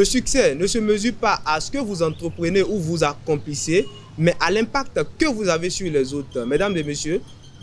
Le succès ne se mesure pas à ce que vous entreprenez ou vous accomplissez, mais à l'impact que vous avez sur les autres. Mesdames et messieurs,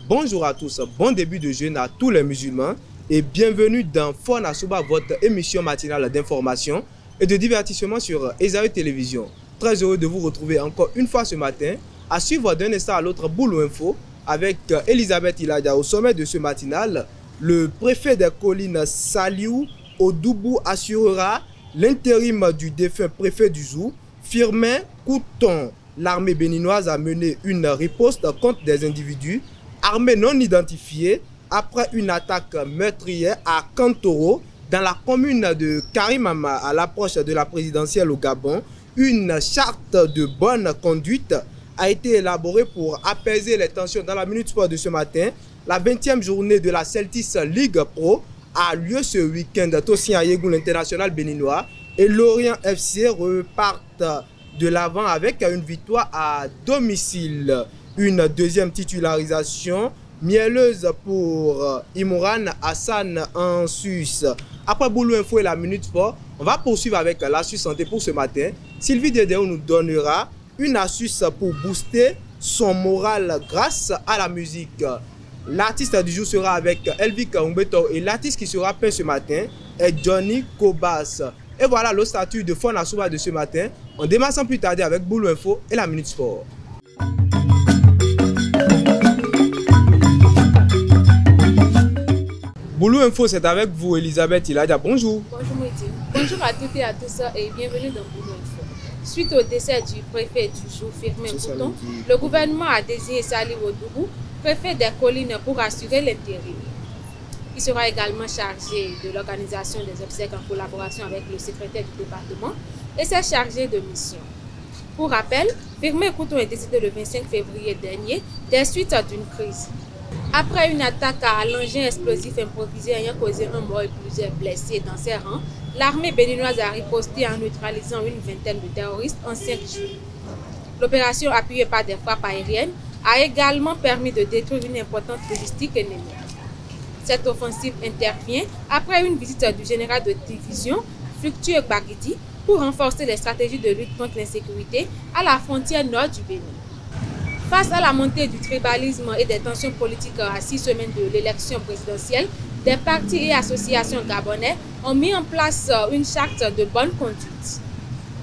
bonjour à tous, bon début de jeûne à tous les musulmans et bienvenue dans Fona Souba, votre émission matinale d'information et de divertissement sur Esaü Télévision. Très heureux de vous retrouver encore une fois ce matin à suivre d'un instant à l'autre Boulou Info avec Elisabeth Iladia. Au sommet de ce matinal, le préfet des collines Saliou Odoubou assurera l'intérim du défunt préfet du Zou, Firmin Couton. L'armée béninoise a mené une riposte contre des individus armés non identifiés après une attaque meurtrière à Kantoro, dans la commune de Karimama, à l'approche de la présidentielle au Gabon. Une charte de bonne conduite a été élaborée pour apaiser les tensions. Dans la Minute Sport de ce matin, la 20e journée de la Celtics League Pro a lieu ce week-end. Tosin Ayegou, l'international béninois, et Lorient FC repartent de l'avant avec une victoire à domicile. Une deuxième titularisation mielleuse pour Imran Hassan en Suisse. Après Boulou Info et la Minute Sport, on va poursuivre avec l'astuce santé pour ce matin. Sylvie Dédéo nous donnera une astuce pour booster son moral grâce à la musique. L'artiste du jour sera avec Elvik Umbeto et l'artiste qui sera peint ce matin est Johnny Kobas. Et voilà le statut de Fona Souba de ce matin. On démarre sans plus tarder avec Boulou Info et la Minute Sport. Boulou Info, c'est avec vous, Elisabeth Iladia. Bonjour. Bonjour, Mehdi. Bonjour à toutes et à tous et bienvenue dans Boulou Info. Suite au décès du préfet du jour, Firmin Couton, le gouvernement a désigné Saliou Odoubou, préfet des collines, pour assurer l'intérim. Il sera également chargé de l'organisation des obsèques en collaboration avec le secrétaire du département et s'est chargé de mission. Pour rappel, Firmin Couton est décédé le 25 février dernier des suites d'une crise. Après une attaque à l'engin explosif improvisé ayant causé un mort et plusieurs blessés dans ses rangs, l'armée béninoise a riposté en neutralisant une vingtaine de terroristes en 5 jours. L'opération, appuyée par des frappes aériennes, a également permis de détruire une importante logistique ennemie. Cette offensive intervient après une visite du général de division, Fluctueux Bagidi, pour renforcer les stratégies de lutte contre l'insécurité à la frontière nord du Bénin. Face à la montée du tribalisme et des tensions politiques à 6 semaines de l'élection présidentielle, des partis et associations gabonais ont mis en place une charte de bonne conduite.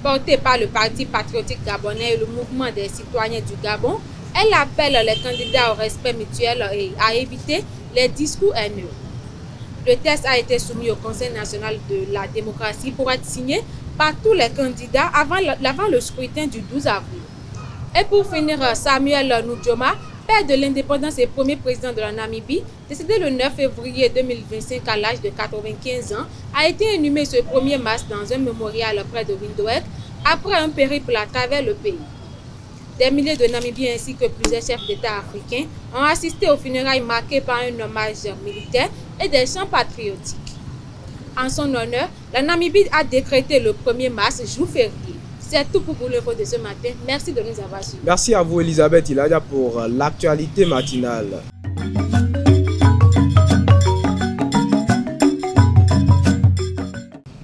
Portée par le Parti patriotique gabonais et le mouvement des citoyens du Gabon, elle appelle les candidats au respect mutuel et à éviter les discours haineux. Le texte a été soumis au Conseil national de la démocratie pour être signé par tous les candidats avant le scrutin du 12 avril. Et pour finir, Samuel Nujoma, père de l'indépendance et premier président de la Namibie, décédé le 9 février 2025 à l'âge de 95 ans, a été inhumé ce 1er mars dans un mémorial près de Windhoek après un périple à travers le pays. Des milliers de Namibiens ainsi que plusieurs chefs d'État africains ont assisté aux funérailles marquées par un hommage militaire et des chants patriotiques. En son honneur, la Namibie a décrété le 1er mars jour férié. C'est tout pour Boulou Info de ce matin. Merci de nous avoir suivis. Merci à vous, Elisabeth Iladia, pour l'actualité matinale.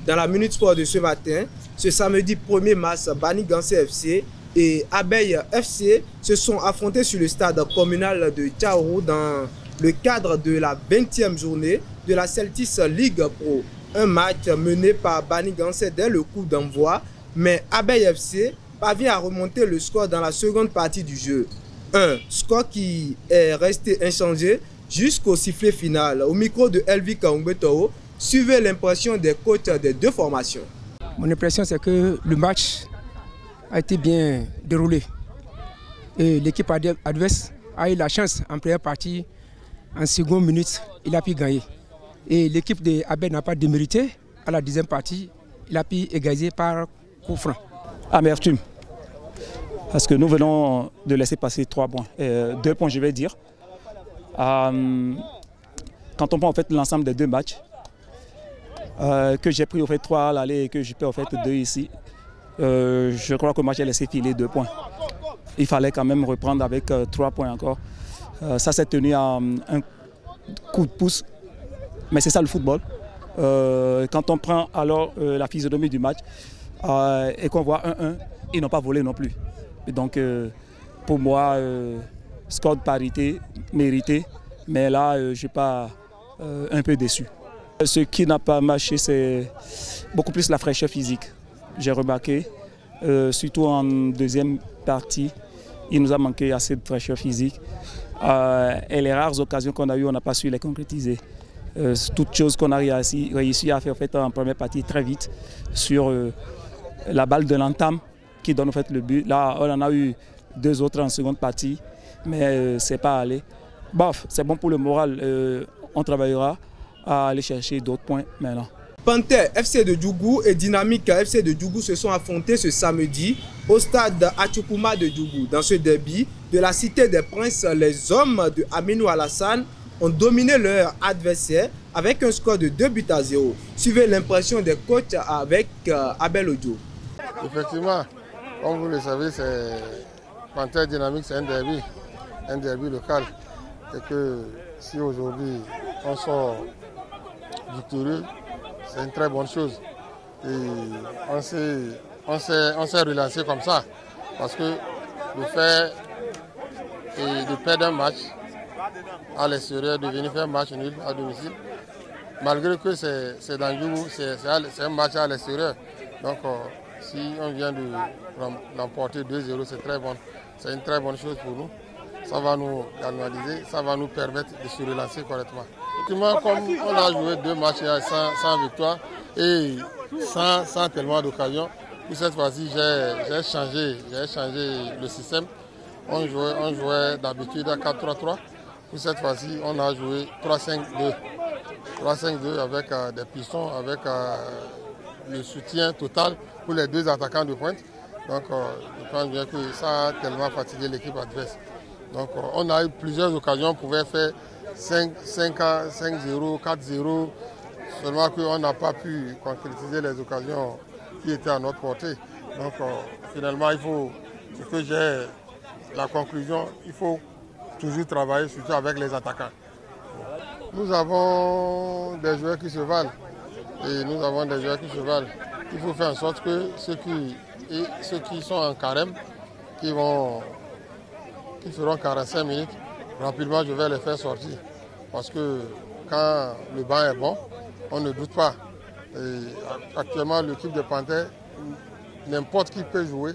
Dans la Minute Sport de ce matin, ce samedi 1er mars, Bani Gansé FC et Abeille FC se sont affrontés sur le stade communal de Tchaourou dans le cadre de la 20e journée de la Celtics League Pro. Un match mené par Bani Gansé dès le coup d'envoi, mais Abeille FC parvient à remonter le score dans la seconde partie du jeu. Un score qui est resté inchangé jusqu'au sifflet final. Au micro de Elvik Umbeto, suivez l'impression des coachs des deux formations. Mon impression, c'est que le match a été bien déroulé. Et l'équipe adverse a eu la chance en première partie, en seconde minute, il a pu gagner. Et l'équipe de Abeille n'a pas démérité. À la deuxième partie, il a pu égaliser par coup franc. Amertume. Parce que nous venons de laisser passer 3 points. 2 points, je vais dire. Quand on prend en fait l'ensemble des 2 matchs, que j'ai pris au fait 3 à l'aller et que je perds au fait 2 ici, je crois que le match a laissé filer 2 points. Il fallait quand même reprendre avec 3 points encore. Ça s'est tenu à un coup de pouce, mais c'est ça le football. Quand on prend alors la physionomie du match, et qu'on voit 1-1, ils n'ont pas volé non plus. Et donc, pour moi, score de parité mérité, mais là, je suis pas un peu déçu. Ce qui n'a pas marché, c'est beaucoup plus la fraîcheur physique. J'ai remarqué, surtout en deuxième partie, il nous a manqué assez de fraîcheur physique. Et les rares occasions qu'on a eues, on n'a pas su les concrétiser. Toutes choses qu'on a réussi à faire en, fait, en première partie très vite sur la balle de l'entame qui donne en fait, le but. Là, on en a eu 2 autres en seconde partie, mais c'est pas allé. Bof, c'est bon pour le moral. On travaillera à aller chercher d'autres points maintenant. Panthère FC de Djougou et Dynamique FC de Djougou se sont affrontés ce samedi au stade Atchoupuma de Djougou. Dans ce derby de la Cité des Princes, les hommes de Aminou Alassane ont dominé leur adversaire avec un score de 2-0. Suivez l'impression des coachs avec Abel Odio. Effectivement, comme vous le savez, Panthère Dynamique, c'est un derby local. Et que si aujourd'hui on sort victorieux, c'est une très bonne chose. Et on s'est relancé comme ça. Parce que le fait de perdre un match à l'extérieur, de venir faire un match nul à domicile, malgré que c'est dans Djougou, c'est un match à l'extérieur. Donc si on vient de l'emporter 2-0, c'est très bon. C'est une très bonne chose pour nous. Ça va nous galvaniser, ça va nous permettre de se relancer correctement. Effectivement, comme on a joué 2 matchs sans victoire et sans tellement d'occasions, pour cette fois-ci, j'ai changé le système. On jouait d'habitude à 4-3-3. Pour cette fois-ci, on a joué 3-5-2. 3-5-2 avec des pistons, avec le soutien total pour les 2 attaquants de pointe. Donc, je pense bien que ça a tellement fatigué l'équipe adverse. Donc, on a eu plusieurs occasions, on pouvait faire 5-0, 4-0, seulement qu'on n'a pas pu concrétiser les occasions qui étaient à notre portée. Donc, finalement, ce que j'ai la conclusion, il faut toujours travailler, surtout avec les attaquants. Nous avons des joueurs qui se valent. Et nous avons des joueurs qui se valent. Il faut faire en sorte que ceux qui sont en carême, qui feront 45 minutes, rapidement je vais les faire sortir. Parce que quand le banc est bon, on ne doute pas. Et actuellement, l'équipe de Panthère, n'importe qui peut jouer.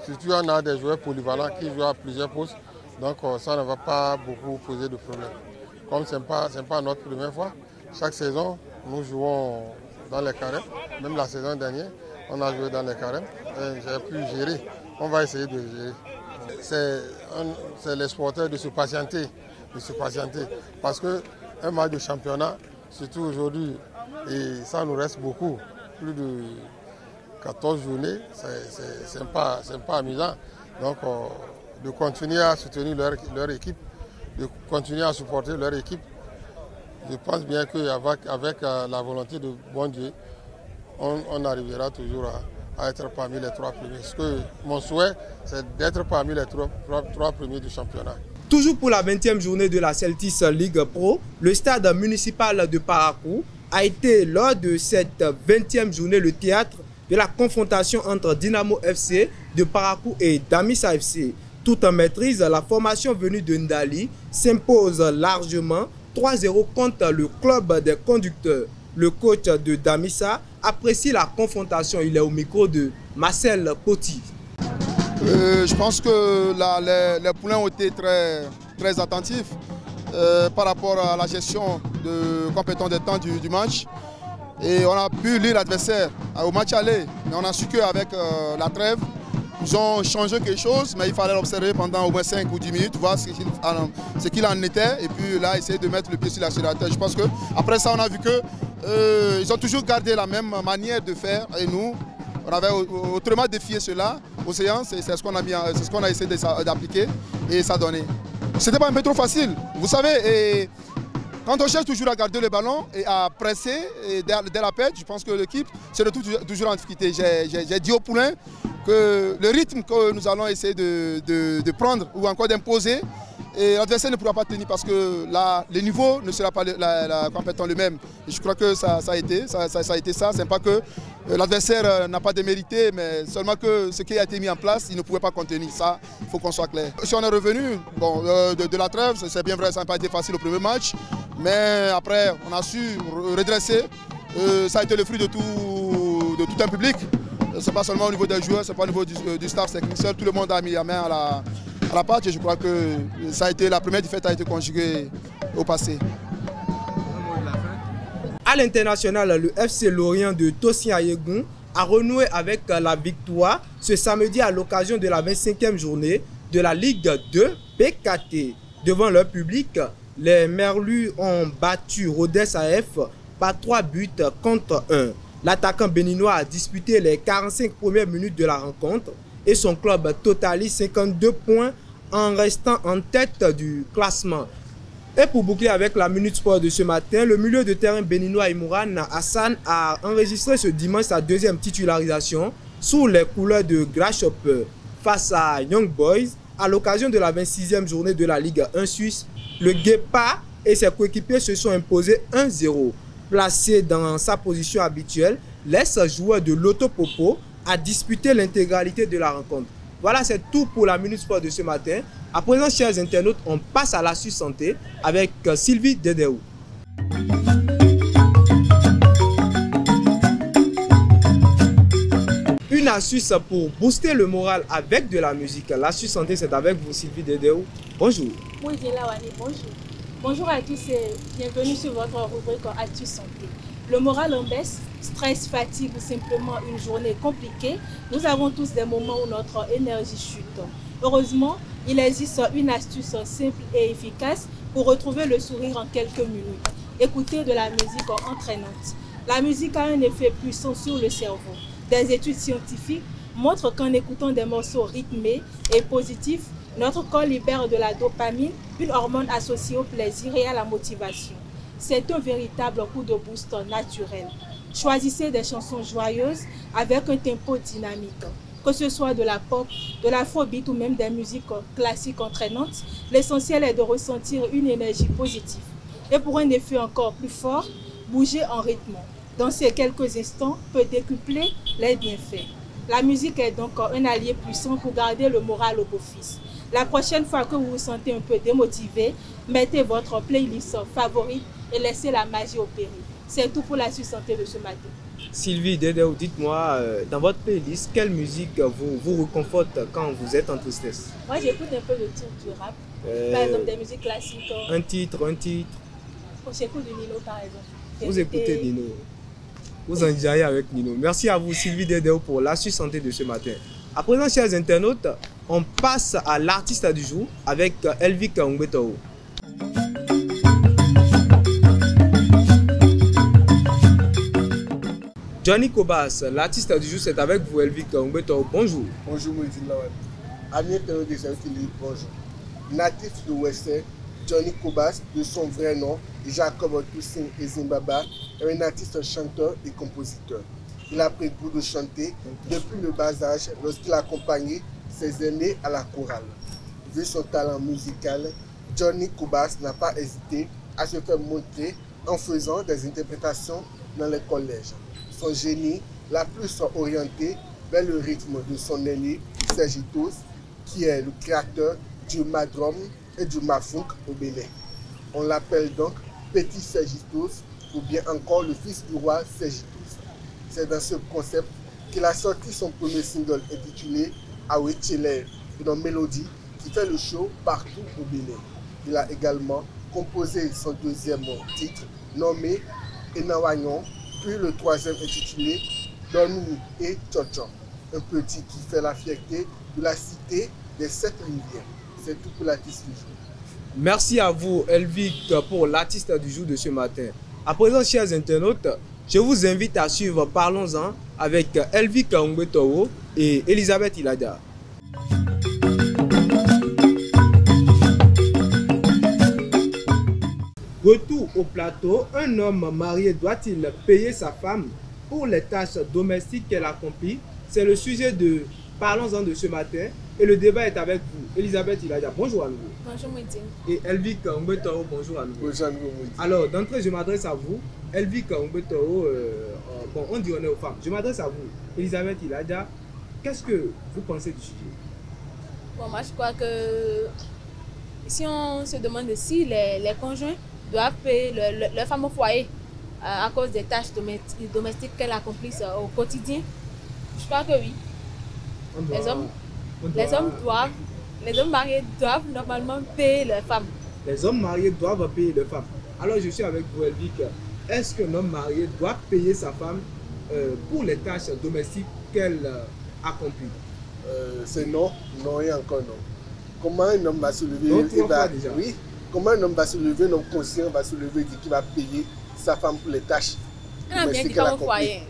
Surtout on a des joueurs polyvalents qui jouent à plusieurs postes. Donc ça ne va pas beaucoup poser de problème. Comme ce n'est pas notre première fois, chaque saison, nous jouons dans les carèmes. Même la saison dernière, on a joué dans les carèmes. J'ai pu gérer. On va essayer de gérer. C'est les sportifs de se patienter. Parce qu'un match de championnat, surtout aujourd'hui, et ça nous reste beaucoup, plus de 14 journées, c'est pas amusant. Donc, de continuer à soutenir leur équipe, de continuer à supporter leur équipe, je pense bien qu'avec la volonté de bon Dieu, on arrivera toujours à être parmi les 3 premiers. Parce que mon souhait, c'est d'être parmi les 3 premiers du championnat. Toujours pour la 20e journée de la Celtics League Pro, le stade municipal de Parakou a été lors de cette 20e journée le théâtre de la confrontation entre Dynamo FC de Parakou et Damissa FC. Tout en maîtrise, la formation venue de Ndali s'impose largement 3-0 contre le club des conducteurs. Le coach de Damissa apprécie la confrontation. Il est au micro de Marcel Poti. Je pense que les poulains ont été très attentifs par rapport à la gestion de compétence des temps du match. Et on a pu lire l'adversaire au match aller. Mais on a su qu'avec la trêve, ils ont changé quelque chose, mais il fallait l'observer pendant au moins 5 ou 10 minutes, voir ce qu'il en était, et puis là, essayer de mettre le pied sur l'accélérateur. Je pense qu'après ça, on a vu qu'ils ont toujours gardé la même manière de faire, et nous, on avait autrement défié cela aux séances, et c'est ce qu'on a essayé d'appliquer, et ça a donné. C'était pas un peu trop facile, vous savez, et quand on cherche toujours à garder le ballon et à presser et dès la perte, je pense que l'équipe se retrouve toujours en difficulté. J'ai dit au poulain que le rythme que nous allons essayer de prendre ou encore d'imposer, Et l'adversaire ne pourra pas tenir parce que le niveau ne sera pas complètement le même. Et je crois que ça a été ça. C'est pas que l'adversaire n'a pas démérité, mais seulement que ce qui a été mis en place, il ne pouvait pas contenir ça. Il faut qu'on soit clair. Si on est revenu de la trêve, c'est bien vrai, ça n'a pas été facile au premier match. Mais après, on a su redresser. Ça a été le fruit de tout un public. Ce n'est pas seulement au niveau des joueurs, ce n'est pas au niveau du staff technique seul. Tout le monde a mis la main à la pâte et je crois que la première défaite a été conjuguée au passé. À l'international, le FC Lorient de Tosin Ayegun a renoué avec la victoire ce samedi à l'occasion de la 25e journée de la Ligue 2 PKT. Devant leur public, les Merlus ont battu Rodez AF par 3 buts contre 1. L'attaquant béninois a disputé les 45 premières minutes de la rencontre et son club totalise 52 points en restant en tête du classement. Et pour boucler avec la Minute Sport de ce matin, le milieu de terrain béninois Imouran Hassan a enregistré ce dimanche sa deuxième titularisation sous les couleurs de Grasshopper face à Young Boys à l'occasion de la 26e journée de la Ligue 1 Suisse. Le Guépard et ses coéquipiers se sont imposés 1-0. Placé dans sa position habituelle, l'ex-joueur de Lotto Popo a disputé l'intégralité de la rencontre. Voilà, c'est tout pour la Minute Sport de ce matin. À présent, chers internautes, on passe à l'astuce santé avec Sylvie Dedéou. Une astuce pour booster le moral avec de la musique. L'astuce santé, c'est avec vous, Sylvie Dedéou. Bonjour. Oui, Djelawani, bonjour. Bonjour à tous et bienvenue sur votre rubrique Astuce santé. Le moral en baisse, stress, fatigue ou simplement une journée compliquée, nous avons tous des moments où notre énergie chute. Heureusement, il existe une astuce simple et efficace pour retrouver le sourire en quelques minutes. Écoutez de la musique entraînante. La musique a un effet puissant sur le cerveau. Des études scientifiques montrent qu'en écoutant des morceaux rythmés et positifs, notre corps libère de la dopamine, une hormone associée au plaisir et à la motivation. C'est un véritable coup de boost naturel. Choisissez des chansons joyeuses avec un tempo dynamique. Que ce soit de la pop, de l'afrobeat ou même des musiques classiques entraînantes, l'essentiel est de ressentir une énergie positive. Et pour un effet encore plus fort, bougez en rythme. Dans ces quelques instants, peut décupler les bienfaits. La musique est donc un allié puissant pour garder le moral au beau fixe. La prochaine fois que vous vous sentez un peu démotivé, mettez votre playlist favorite et laissez la magie opérer. C'est tout pour la santé de ce matin. Sylvie Dedéou, dites-moi, dans votre playlist, quelle musique vous réconforte quand vous êtes en tristesse? Moi, j'écoute un peu de tout, du rap, par exemple des musiques classiques. Un titre. J'écoute du Nino, par exemple. Vous écoutez Nino. Vous enjaillez avec Nino. Merci à vous, Sylvie Dedéou, pour l'astuce santé de ce matin. À présent, chers internautes, on passe à l'artiste du jour avec Elvic Ngbeto. Johnny Kobas, l'artiste du jour, c'est avec vous, Elvic Ngbeto. Bonjour. Bonjour, Moïse Lawal. Amis internautes des Antilles, bonjour. Natif de Western, Johnny Kobas, de son vrai nom, Jacob Toussaint Ezimbaba, est un artiste chanteur et compositeur. Il a pris goût de chanter depuis le bas âge lorsqu'il accompagnait ses aînés à la chorale. Vu son talent musical, Johnny Kobas n'a pas hésité à se faire montrer en faisant des interprétations dans les collèges. Son génie l'a plus orienté vers le rythme de son aîné Sergitos, qui est le créateur du madrum et du mafunk au Bénin. On l'appelle donc Petit Sergitos ou bien encore le fils du roi Sergitos. C'est dans ce concept qu'il a sorti son premier single intitulé Awechele, une mélodie qui fait le show partout au Bénin. Il a également composé son deuxième titre nommé Enawanyon, puis le troisième intitulé Donu et Tchotchon, un petit qui fait la fierté de la cité des 7 rivières. C'est tout pour l'artiste du jour. Merci à vous, Elvic, pour l'artiste du jour de ce matin. À présent, chers internautes, je vous invite à suivre Parlons-en avec Elvic Ngbeto et Elisabeth Ilada. Retour au plateau, un homme marié doit-il payer sa femme pour les tâches domestiques qu'elle accomplit? C'est le sujet de Parlons-en de ce matin Et le débat est avec vous. Elisabeth Iladia, bonjour à nouveau. Bonjour Moïdine. Et Elvic Ombetoro, bonjour à nouveau. Bonjour à nouveau, Moïdine. Alors, d'entrée, je m'adresse à vous. Elvic Ombetoro, bon, on dit on est aux femmes. Je m'adresse à vous. Elisabeth Iladia, qu'est-ce que vous pensez du sujet? Bon, moi, je crois que si on se demande si les conjoints doivent payer leur femme au foyer à cause des tâches domestiques qu'elle accomplisse au quotidien, je crois que oui. Les hommes mariés doivent normalement payer leurs femmes. Les hommes mariés doivent payer leurs femmes. Alors je suis avec vous, Elvic. Est-ce qu'un homme marié doit payer sa femme pour les tâches domestiques qu'elle accomplit? C'est non, non et encore non. Comment un homme va se lever oui, comment un homme va se lever, un homme conscient va se lever et dire qu'il va payer sa femme pour les tâches domestiques qu'elle accomplit?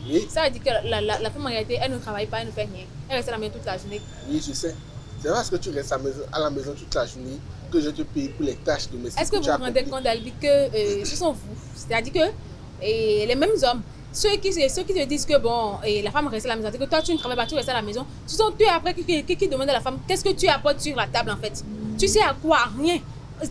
Oui. Ça veut dire que la femme en réalité, elle ne travaille pas, elle ne fait rien. Elle reste à la maison toute la journée. Oui, je sais. C'est parce que tu restes à la maison toute la journée que je te paye pour les tâches domestiques. Est-ce que vous vous rendez compte, Elvic, que ce sont vous? C'est-à-dire que les mêmes hommes, ceux qui te disent que bon, la femme reste à la maison, que toi tu ne travailles pas, tu restes à la maison, ce sont eux après qui demandent à la femme qu'est-ce que tu apportes sur la table en fait. Tu sais à quoi? Rien.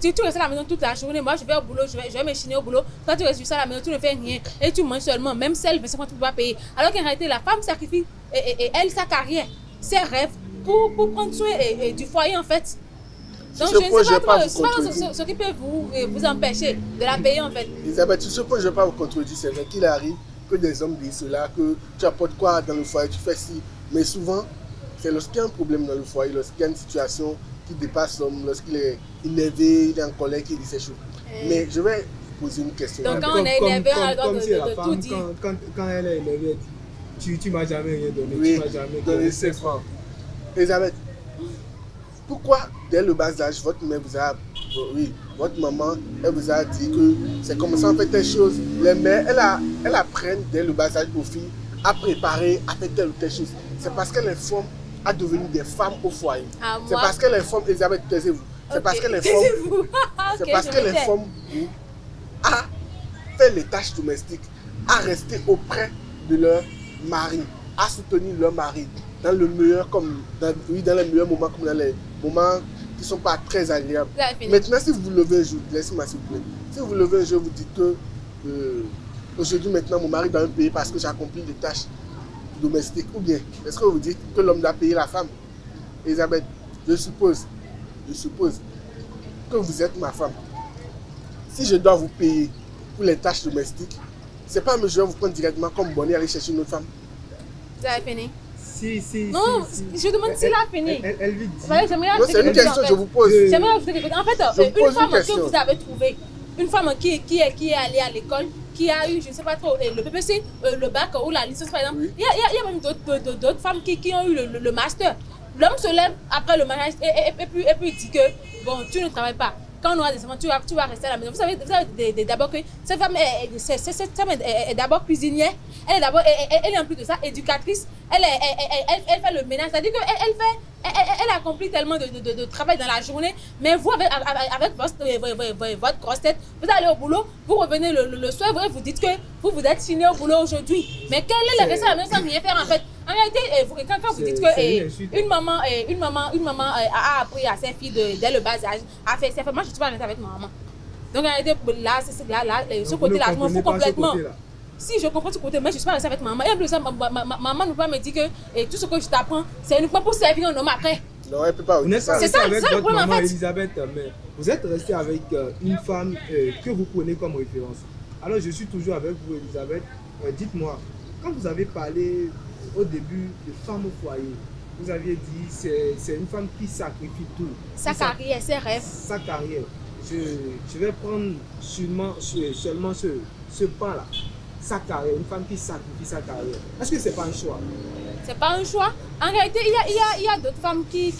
Tu restes à la maison toute la journée, moi je vais au boulot, je vais m'échiner au boulot, toi tu restes juste à la maison, tu ne fais rien et tu manges seulement, même celle, 25 francs tu ne peux pas payer. Alors qu'en réalité, la femme sacrifie elle, sa carrière, ses rêves pour prendre soin du foyer en fait. Donc je ne sais pas trop ce qui peut vous empêcher de la payer en fait. Elisabeth, sur ce point, je ne vais pas vous contredire, c'est vrai qu'il arrive que des hommes disent cela, que tu apportes quoi dans le foyer, tu fais ci. Mais souvent, c'est lorsqu'il y a un problème dans le foyer, lorsqu'il y a une situation qui dépasse l'homme, lorsqu'il est énervé, il est en colère, qu'il dit ces choses. Mais je vais poser une question. Donc quand on est énervé, on a le droit de tout dire. Quand elle est énervée, tu m'as jamais rien donné. Oui, tu m'as jamais donné 5 francs. Elisabeth, pourquoi dès le bas âge, votre mère vous a... Oui, votre maman, elle vous a dit que c'est comme ça, on fait telle chose. Les mères, elles apprennent dès le bas âge aux filles à préparer, à faire telle ou telle chose. C'est parce qu'elles les forment à devenir des femmes au foyer. C'est parce qu'elles les forment, Elisabeth, taisez-vous. C'est parce qu'elles les forment. C'est parce qu'elles les forment à faire les tâches domestiques, à rester auprès de leur mari, à soutenir leur mari dans le meilleur comme dans les meilleurs moments comme dans les moments qui ne sont pas très agréables. Maintenant, si vous vous levez un jour, laissez-moi s'il vous plaît, si vous vous levez un jour, vous dites que aujourd'hui, maintenant, mon mari doit me payer parce que j'ai accompli des tâches domestiques, ou bien est-ce que vous dites que l'homme doit payer la femme? Elisabeth, je suppose que vous êtes ma femme. Si je dois vous payer pour les tâches domestiques, c'est pas que je vais vous prendre directement comme bonnet et aller chercher une autre femme. Vous avez fini? Non, je demande s'il a fini. C'est une question que je vous pose. J'aimerais ajouter quelque chose. En fait, une femme que vous avez trouvée, une femme qui est allée à l'école, qui a eu, je ne sais pas trop, le PPC, le bac ou la licence par exemple. Il y a même d'autres femmes qui ont eu le master. L'homme se lève après le mariage et puis dit que bon, tu ne travailles pas. Quand on aura des enfants, tu vas rester à la maison. Vous savez d'abord que cette femme est d'abord cuisinière, elle est en plus de ça éducatrice, elle fait le ménage, c'est-à-dire qu'elle accomplit tellement de travail dans la journée, mais vous, avec votre grosse tête, vous allez au boulot, vous revenez le soir et vous dites que vous êtes fini au boulot aujourd'hui. Mais quelle est la raison à la maison sans rien faire en fait? En réalité, quand vous dites que une maman a appris à ses filles dès le bas âge, moi je suis pas restée avec ma maman. Donc en réalité, là, ce côté-là, je m'en fous complètement. Si je comprends ce côté, mais je ne suis pas restée avec ma maman. Et en plus, maman ne peut pas me dire que tout ce que je t'apprends, c'est uniquement pour servir un homme après. Non, elle ne peut pas. Vous n'êtes pas restée avec votre maman, Elisabeth, mais vous êtes restée avec une femme que vous prenez comme référence. Alors je suis toujours avec vous, Elisabeth. Dites-moi, quand vous avez parlé au début de femme au foyer, vous aviez dit c'est une femme qui sacrifie tout. Sa carrière, ses rêves. Sa carrière. Je vais prendre seulement ce pan-là. Sa carrière, une femme qui sacrifie sa carrière. Est-ce que ce n'est pas un choix? C'est pas un choix. En réalité, il y a d'autres femmes qui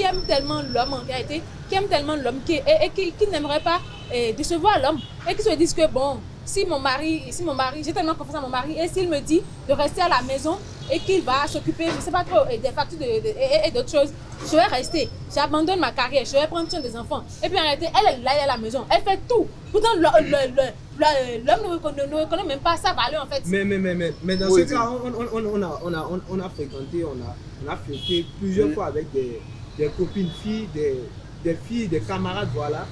aiment tellement l'homme, en réalité, qui aiment tellement l'homme qui n'aimeraient pas décevoir l'homme et qui se disent que bon, si mon mari, j'ai tellement confiance à mon mari et s'il me dit de rester à la maison et qu'il va s'occuper, je ne sais pas trop, des factures et d'autres choses, je vais rester. J'abandonne ma carrière, je vais prendre soin des enfants. Et puis en réalité, elle est là à la maison, elle fait tout. Pourtant, l'homme ne reconnaît même pas sa valeur en fait. Mais dans ce cas, on a fréquenté, On a fêté plusieurs fois avec des copines filles, des filles, des camarades, voilà.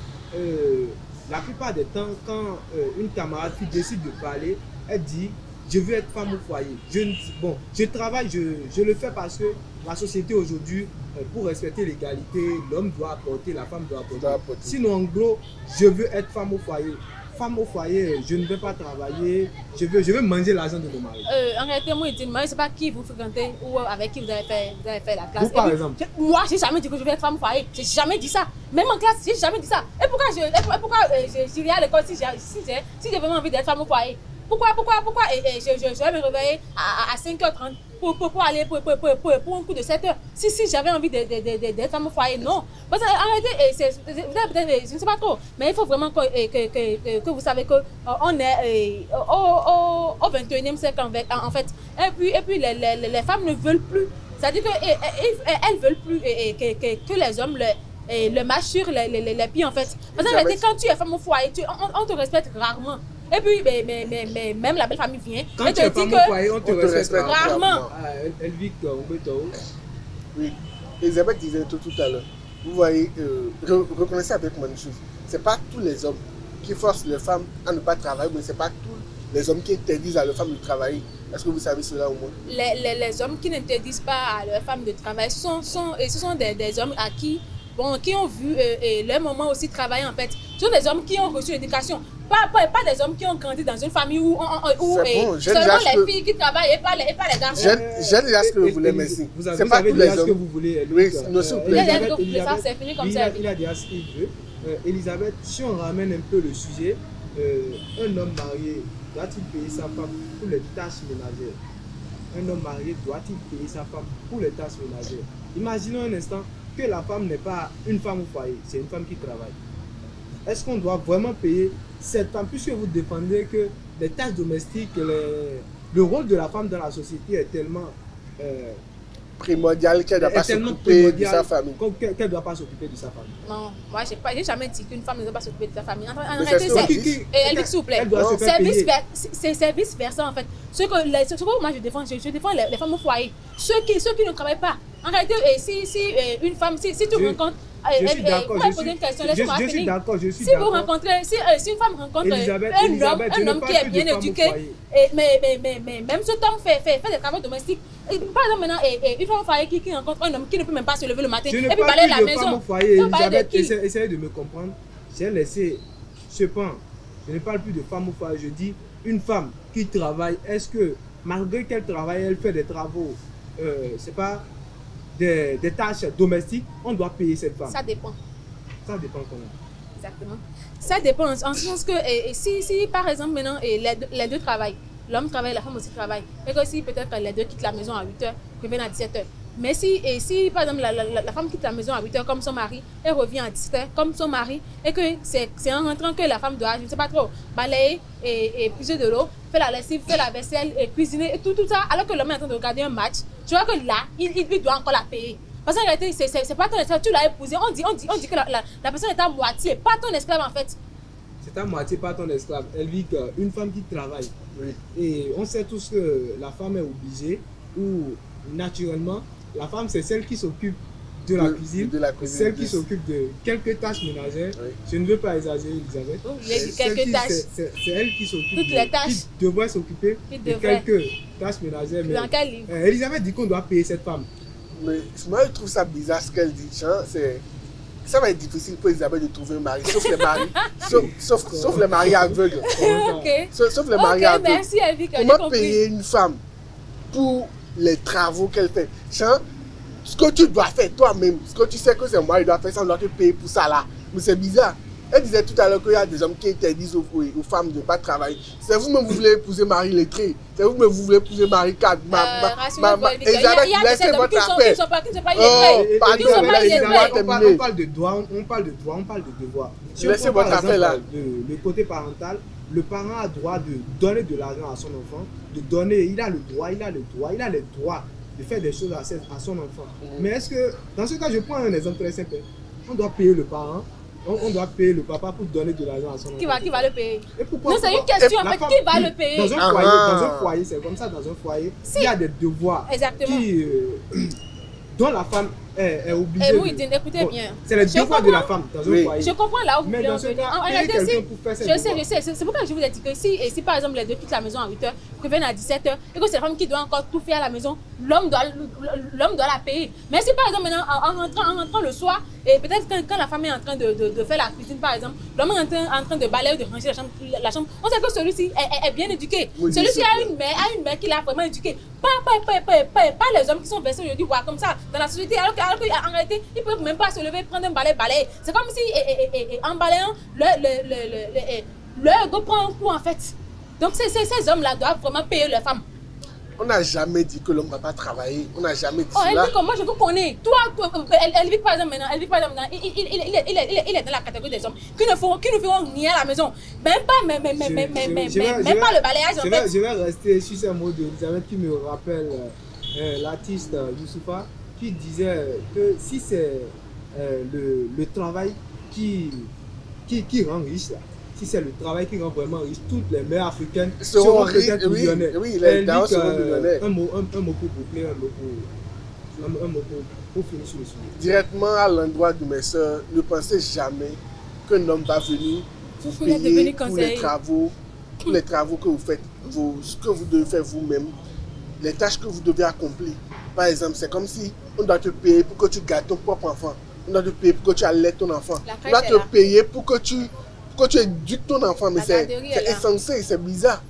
La plupart des temps, quand une camarade fille décide de parler, elle dit je veux être femme au foyer. Je travaille, je le fais parce que la société aujourd'hui, pour respecter l'égalité, l'homme doit apporter, la femme doit apporter. Sinon, en gros, je veux être femme au foyer. Femme au foyer, je ne veux pas travailler, je veux manger l'argent de mon mari. En réalité, moi, je ne sais pas qui vous fréquentez ou avec qui vous avez fait la classe. Vous, par exemple. Moi, je n'ai jamais dit que je veux être femme au foyer. Je n'ai jamais dit ça. Même en classe, je n'ai jamais dit ça. Et pourquoi j'irai à l'école si j'ai vraiment envie d'être femme au foyer? Pourquoi je vais me réveiller à 5h30 pour aller pour un coup de 7h? Si j'avais envie d'être femme au foyer, non. Parce qu'en réalité, je ne sais pas trop, mais il faut vraiment que vous savez qu'on est au 21e siècle en fait. Et puis les femmes ne veulent plus. C'est-à-dire qu'elles veulent plus que les hommes le marchent sur les pieds en fait. Parce que quand tu es femme au foyer, on te respecte rarement. Et puis, mais même la belle famille vient. Quand tu es femme au foyer, on te respecte rarement. Elvic, oui, Elisabeth disait tout à l'heure. Vous voyez, reconnaissez avec moi une chose. Ce n'est pas tous les hommes qui forcent les femmes à ne pas travailler, mais ce n'est pas tous les hommes qui interdisent à leurs femmes de travailler. Est-ce que vous savez cela au moins? Les hommes qui n'interdisent pas à leurs femmes de travailler, ce sont des hommes à qui ont vu leur maman aussi travailler en fait. Ce sont des hommes qui ont reçu l'éducation. Pas des hommes qui ont grandi dans une famille où seulement les filles qui travaillent et pas les garçons. J'ai déjà ce que vous voulez, merci. C'est pas tous les hommes. Ce que vous voulez. Oui, non, s'il vous plaît. C'est fini comme ça. Il a déjà ce qu'il veut. Elisabeth, si on ramène un peu le sujet, un homme marié doit-il payer sa femme pour les tâches ménagères? Un homme marié doit-il payer sa femme pour les tâches ménagères? Imaginons un instant que la femme n'est pas une femme au foyer, c'est une femme qui travaille. Est-ce qu'on doit vraiment payer cette femme, puisque vous défendez que les tâches domestiques, le rôle de la femme dans la société est tellement primordial qu'elle ne doit pas s'occuper de sa famille. Qu'elle ne doit pas s'occuper de sa famille. Non, moi je n'ai jamais dit qu'une femme ne doit pas s'occuper de sa famille. En réalité, elle dit s'il vous plaît. C'est vice versa en fait. Ce que moi je défends les femmes au foyer. Ceux qui ne travaillent pas. En réalité, si une femme, si tu rencontres. Je suis d'accord. Si une femme rencontre un homme qui est bien éduqué, mais même cet homme fait des travaux domestiques. Par exemple, maintenant, une femme au foyer qui rencontre un homme qui ne peut même pas se lever le matin et puis balayer la maison. Essayez de me comprendre. J'ai laissé ce point. Je ne parle plus de femme au foyer. Je dis une femme qui travaille. Est-ce que malgré qu'elle travaille, elle fait des travaux, c'est pas des tâches domestiques, on doit payer cette femme? Ça dépend. Ça dépend comment? Exactement. Ça dépend en ce sens que si par exemple maintenant les deux travaillent, l'homme travaille, la femme aussi travaille, et que si peut-être les deux quittent la maison à 8h, reviennent à 17h. Mais si par exemple la femme quitte la maison à 8h comme son mari, et revient à 17h comme son mari, et que c'est en rentrant que la femme doit, je ne sais pas trop, balayer et puiser de l'eau, faire la lessive, faire la vaisselle, et cuisiner, et tout ça, alors que l'homme est en train de regarder un match, tu vois que là, il doit encore la payer. Parce qu'en réalité, c'est pas ton esclave, tu l'as épousé, on dit que la personne est à moitié, pas ton esclave en fait. C'est à moitié pas ton esclave. Elle vit qu'une femme qui travaille. Oui. Et on sait tous que la femme est obligée, ou naturellement, la femme c'est celle qui s'occupe de la cuisine, celle qui s'occupe de quelques tâches ménagères. Oui. Je ne veux pas exagérer, Elisabeth. C'est elle qui s'occupe toutes les tâches. Qui devrait s'occuper de quelques tâches ménagères. Mais Elisabeth dit qu'on doit payer cette femme. Mais moi je trouve ça bizarre ce qu'elle dit. Ça va être difficile pour Elisabeth de trouver un mari, sauf les maris, sauf les maris aveugles. Sauf les maris aveugles. Merci, Elvic. Comment payer une femme pour les travaux qu'elle fait? Ce que tu dois faire toi-même, ce que tu sais que c'est moi, il doit faire ça, on doit te payer pour ça là. Mais c'est bizarre. Elle disait tout à l'heure qu'il y a des hommes qui interdisent aux femmes de ne pas travailler. C'est vous-même vous voulez épouser Marie lettré. C'est vous-même vous voulez épouser Marie cadre. Elisabeth, laissez votre affaire. On parle de droit, on parle de devoir. Si laissez votre affaire là. Le côté parental, le parent a droit de donner de l'argent à son enfant, il a le droit de faire des choses à son enfant. Mais est-ce que, dans ce cas, je prends un exemple très simple, on doit payer le parent. On doit payer le papa pour donner de l'argent à son enfant. Qui va le payer? Non, c'est une question en fait. Qui va le payer? Dans un foyer, c'est comme ça. Dans un foyer, il y a des devoirs dont la femme est obligée. Mouhidine, écoutez bien. C'est le devoir de la femme dans un foyer. Je comprends là où vous voulez en venir. Je sais. C'est pourquoi je vous ai dit que si par exemple les deux quittent la maison à 8h, reviennent à 17h, et que c'est la femme qui doit encore tout faire à la maison, l'homme doit la payer. Mais si par exemple maintenant en rentrant le soir, et peut-être quand la femme est en train de faire la cuisine par exemple, l'homme est en train de balayer ou de ranger la chambre, on sait que celui-ci est bien éduqué. Celui-ci a une mère qui l'a vraiment éduqué. Pas les hommes qui sont versés aujourd'hui voir comme ça dans la société, alors qu'en réalité ils peuvent même pas se lever, prendre un balai, balayer. C'est comme si en balayant leur ego prend un coup en fait. Donc ces hommes là doivent vraiment payer leurs femmes. On n'a jamais dit que l'homme ne va pas travailler. On n'a jamais dit cela. Elle dit que moi je vous connais. Toi, elle vit par exemple maintenant. Il est dans la catégorie des hommes qui ne feront rien à la maison. Même pas le balayage en fait. Je vais rester sur ces mots d'Elisabeth qui me rappelle l'artiste Youssoufa qui disait que si c'est le travail qui rend riche là, si c'est le travail qui rend vraiment riche, toutes les mères africaines seront peut-être millionnaires. Oui, les dames seront millionnaires. Un mot pour boucler, un mot pour finir sur le sujet. Directement à l'endroit de mes soeurs, ne pensez jamais qu'un homme va venir vous payer pour les travaux que vous faites, ce que vous devez faire vous-même, les tâches que vous devez accomplir. Par exemple, c'est comme si on doit te payer pour que tu gardes ton propre enfant. On doit te payer pour que tu allaites ton enfant. On doit te payer pour que tu éduques ton enfant. Mais c'est insensé, c'est bizarre.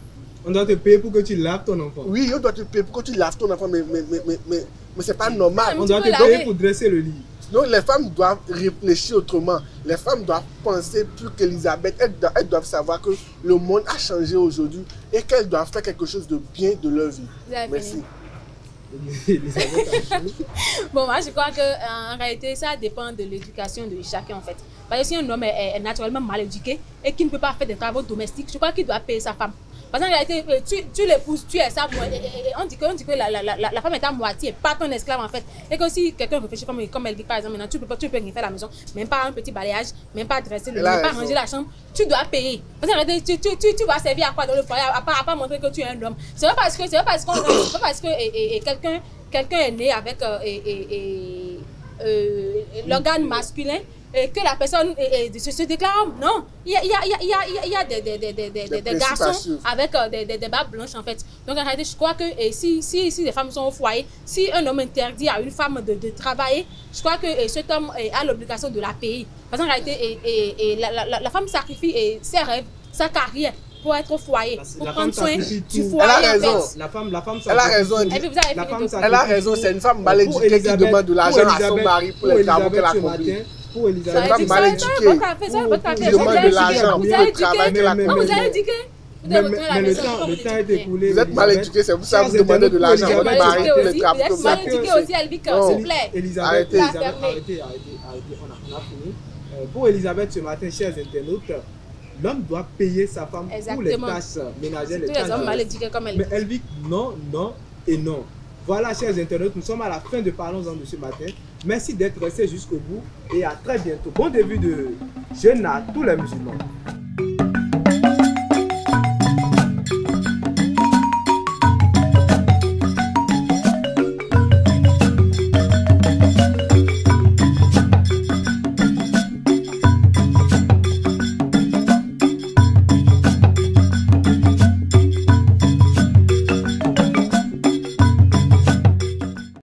On doit te payer pour que tu laves ton enfant. Oui, on doit te payer pour que tu laves ton enfant, mais c'est pas normal. On doit te payer pour dresser le lit. Donc les femmes doivent réfléchir autrement. Les femmes doivent penser plus qu'Elisabeth. Elles doivent savoir que le monde a changé aujourd'hui et qu'elles doivent faire quelque chose de bien de leur vie. Merci. Bon, moi je crois qu'en réalité ça dépend de l'éducation de chacun en fait. Parce que si un homme est naturellement mal éduqué et qui ne peut pas faire des travaux domestiques, je crois qu'il doit payer sa femme. Parce qu'en réalité, tu l'épouses, tu es sa moitié. On dit que la femme est à moitié, pas ton esclave en fait. Et que si quelqu'un réfléchit comme elle dit par exemple, maintenant tu peux rien faire à la maison, même pas un petit balayage, même pas dresser le lit, même pas ranger la chambre, tu dois payer. Parce qu'en réalité, tu vas servir à quoi dans le foyer, à part montrer que tu es un homme. C'est pas parce que quelqu'un est né avec l'organe masculin et que la personne se déclare homme. Non, il y a des garçons avec des barbes blanches en fait. Donc en réalité, je crois que si les femmes sont au foyer, si un homme interdit à une femme de travailler, je crois que cet homme a l'obligation de la payer. Parce qu'en réalité, la femme sacrifie ses rêves, sa carrière pour être au foyer, pour prendre soin du foyer. Elle a raison. Elle a raison. Elle a raison. C'est une femme mal éduquée qui demande de l'argent à son mari pour les travaux qu'elle accomplit. Pour Elisabeth, c'est une femme mal éduquée qui demande de l'argent pour le travail qu'elle accomplit. Vous avez éduqué. Mais le temps est écoulé. Vous êtes mal éduqué, c'est pour ça que vous demandez de l'argent à votre mari pour le travail. Vous êtes mal éduqué aussi, Elvika, s'il vous plaît. Elisabeth, arrêtez, on a fini. Pour Elisabeth ce matin, chers internautes, l'homme doit payer sa femme pour les tâches ménagères, les tâches. Mais Elvic, non et non. Voilà, chers internautes, nous sommes à la fin de Parlons-en de ce matin. Merci d'être restés jusqu'au bout et à très bientôt. Bon début de jeûne à tous les musulmans.